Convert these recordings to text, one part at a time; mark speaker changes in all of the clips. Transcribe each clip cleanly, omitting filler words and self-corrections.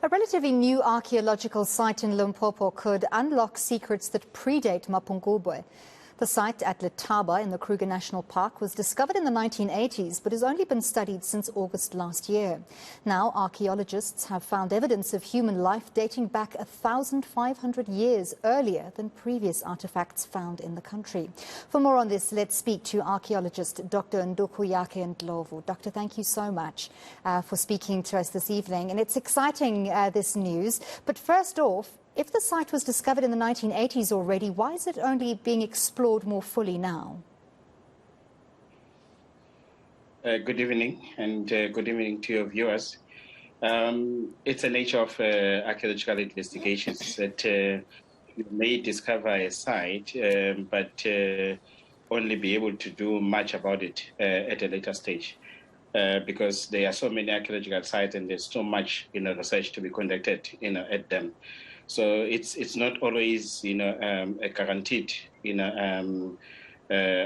Speaker 1: A relatively new archaeological site in Limpopo could unlock secrets that predate Mapungubwe. The site at Letaba in the Kruger National Park was discovered in the 1980s but has only been studied since August last year. Now archaeologists have found evidence of human life dating back 1,500 years earlier than previous artifacts found in the country. For more on this, let's speak to archaeologist Dr. Ndukuyakhe Ndlovu. Doctor, thank you so much for speaking to us this evening. And it's exciting, this news. But first off, if the site was discovered in the 1980s already, why is it only being explored more fully now?
Speaker 2: Good evening, and good evening to your viewers. It's the nature of archaeological investigations that you may discover a site, but only be able to do much about it at a later stage. Because there are so many archaeological sites and there's so much research to be conducted at them. So it's not always a guaranteed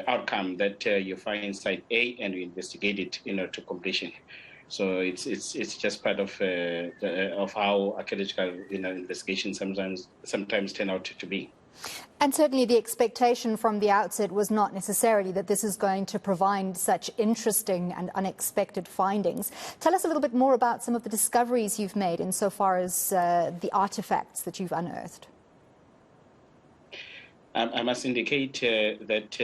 Speaker 2: outcome that you find site A and you investigate it to completion. So it's just part of how archaeological investigations sometimes turn out to be.
Speaker 1: And certainly the expectation from the outset was not necessarily that this is going to provide such interesting and unexpected findings. Tell us a little bit more about some of the discoveries you've made insofar as the artifacts that you've unearthed.
Speaker 2: I must indicate that,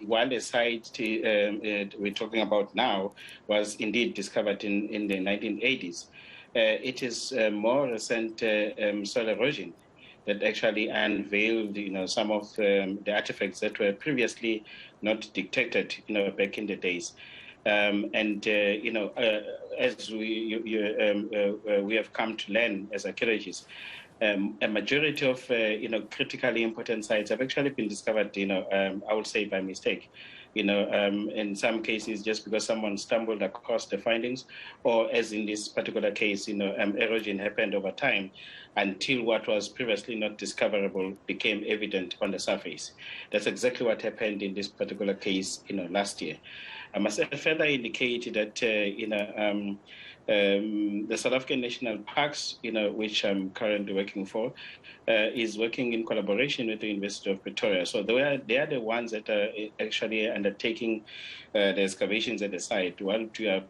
Speaker 2: while the site we're talking about now was indeed discovered in the 1980s, it is more recent soil erosion that actually unveiled, some of the artifacts that were previously not detected, back in the days. As we have come to learn as archaeologists, a majority of, critically important sites have actually been discovered, I would say by mistake. In some cases, just because someone stumbled across the findings, or as in this particular case, erosion happened over time until what was previously not discoverable became evident on the surface. That's exactly what happened in this particular case, last year. I must further indicate that, the South African National Parks, which I'm currently working for, is working in collaboration with the University of Pretoria. So they are the ones that are actually undertaking the excavations at the site. What we are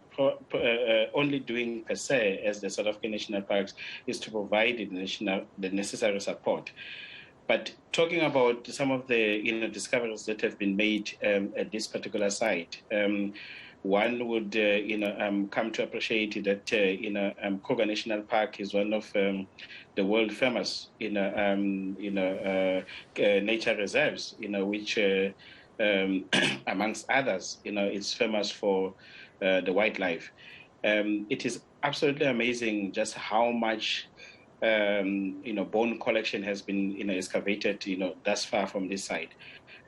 Speaker 2: only doing per se as the South African National Parks is to provide the necessary support. But talking about some of the discoveries that have been made at this particular site, one would come to appreciate that Kruger National Park is one of the world famous nature reserves, which amongst others, it's famous for the wildlife. It is absolutely amazing just how much bone collection has been excavated thus far from this site.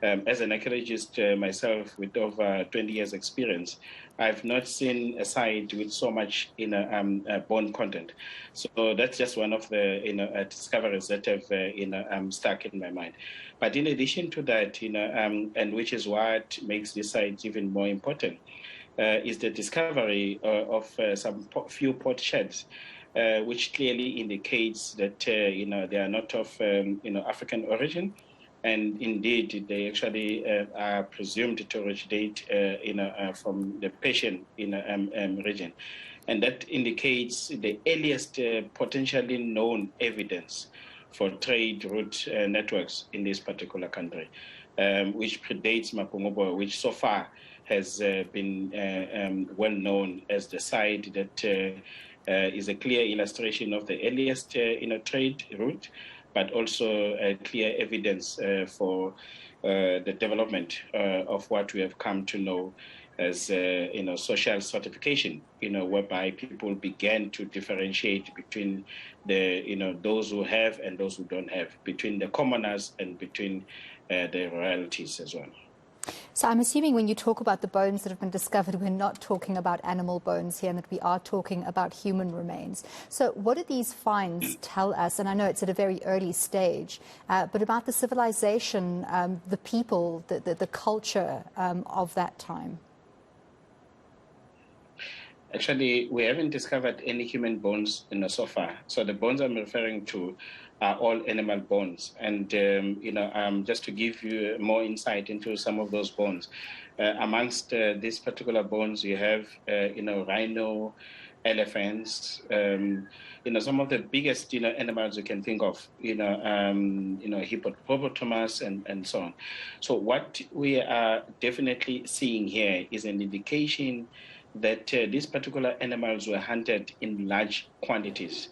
Speaker 2: As an archaeologist myself with over 20 years experience, I've not seen a site with so much bone content. So that's just one of the discoveries that have stuck in my mind. But in addition to that, and which is what makes this site even more important, is the discovery of some few pot shells. Which clearly indicates that they are not of African origin, and indeed they actually are presumed to originate from the Persian region, and that indicates the earliest potentially known evidence for trade route networks in this particular country, which predates Mapungubwe, which so far has been well known as the site that is a clear illustration of the earliest trade route, but also clear evidence for the development of what we have come to know as social stratification, whereby people began to differentiate between the those who have and those who don't have, between the commoners and between the royalties as well.
Speaker 1: So I'm assuming when you talk about the bones that have been discovered, we're not talking about animal bones here, and that we are talking about human remains. So what do these finds tell us? And I know it's at a very early stage, but about the civilization, the people, the culture of that time.
Speaker 2: Actually, we haven't discovered any human bones so far. So the bones I'm referring to are all animal bones. And, just to give you more insight into some of those bones, amongst these particular bones, you have, rhino, elephants, some of the biggest, animals you can think of, hippopotamus and so on. So what we are definitely seeing here is an indication that these particular animals were hunted in large quantities.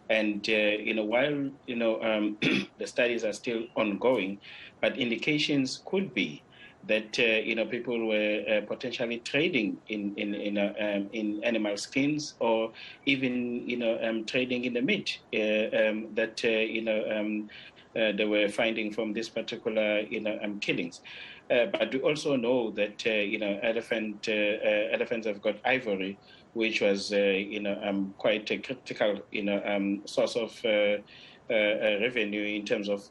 Speaker 2: And, while, the studies are still ongoing, but indications could be that, people were potentially trading in animal skins, or even, trading in the meat that, they were finding from this particular, killings. But we also know that elephants have got ivory, which was quite a critical source of revenue in terms of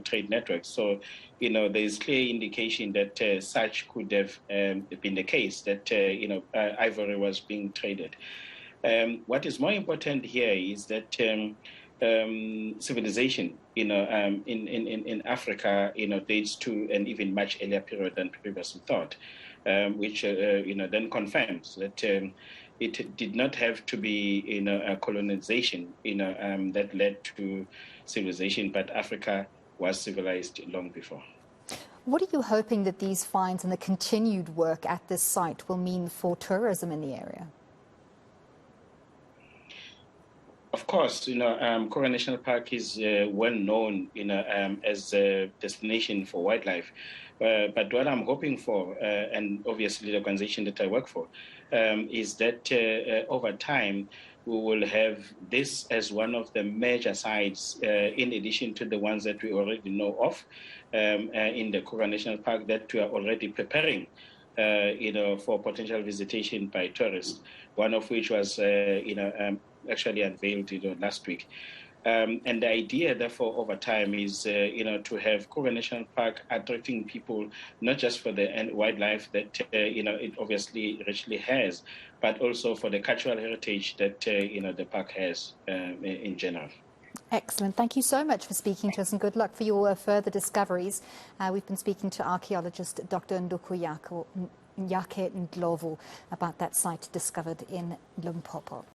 Speaker 2: trade networks. So there is clear indication that such could have been the case, that ivory was being traded. What is more important here is that civilization, in Africa, dates to an even much earlier period than previously thought, which, then confirms that it did not have to be, a colonization, that led to civilization, but Africa was civilized long before.
Speaker 1: What are you hoping that these finds and the continued work at this site will mean for tourism in the area?
Speaker 2: Of course, Kruger National Park is well known, as a destination for wildlife. But what I'm hoping for, and obviously the organization that I work for, is that over time we will have this as one of the major sites, in addition to the ones that we already know of in the Kruger National Park, that we are already preparing, for potential visitation by tourists. One of which was, actually unveiled, last week. And the idea, therefore, over time is, to have Kruger National Park attracting people, not just for the wildlife that, it obviously richly has, but also for the cultural heritage that, the park has in general.
Speaker 1: Excellent. Thank you so much for speaking to us, and good luck for your further discoveries. We've been speaking to archaeologist Dr. Ndukuyakhe Ndlovu about that site discovered in Limpopo.